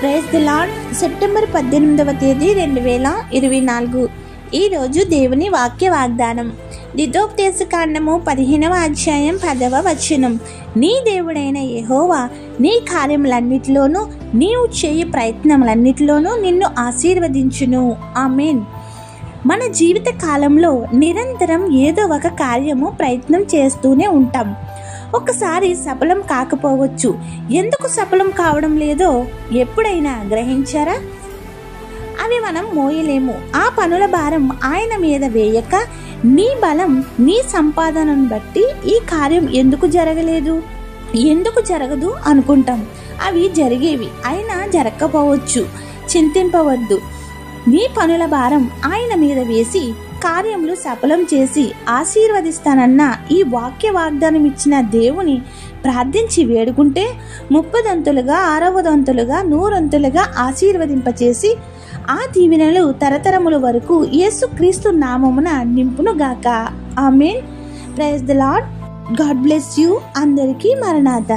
Praise the lord. September 18వ తేదీ 2024. ఈరోజు దేవుని వాక్య వాగ్దానం. ద్వితోపదేశకాండము 15వ అధ్యాయం 10వ వచనం. నీ దేవుడైన యెహోవా నీ కార్యములన్నిటిలోనూ నీవు చేయు ప్రయత్నములన్నిటిలోనూ నిన్ను ఆశీర్వదించును. ఆమేన్. మన జీవిత కాలంలో నిరంతరం ఏదో ఒక కార్యము ప్రయత్నం చేస్తూనే ఉంటాం. ఒకసారి సఫలం కాకపోవచ్చు. ఎందుకు సఫలం కావడం లేదో ఎప్పుడైనా గ్రహించారా? అవి మనం మోయలేము. ఆ పనుల భారం ఆయన మీద వేయక నీ బలం, నీ సంపాదనను బట్టి ఈ కార్యం ఎందుకు జరగలేదు, ఎందుకు జరగదు అనుకుంటాం. అవి జరిగేవి, అయినా జరగకపోవచ్చు. చింతింపవద్దు. నీ పనుల భారం ఆయన మీద వేసి కార్యములు సఫలం చేసి ఆశీర్వదిస్తానన్న ఈ వాక్య వాగ్దానం ఇచ్చిన దేవుని ప్రార్థించి వేడుకుంటే 30 60 100 ఆశీర్వదింపచేసి ఆ దీవెనలు తరతరముల వరకు యేసుక్రీస్తు నామమున నింపునుగాక. ఆమేన్. Praise the Lord. God bless you. అందరికీ మరణాత.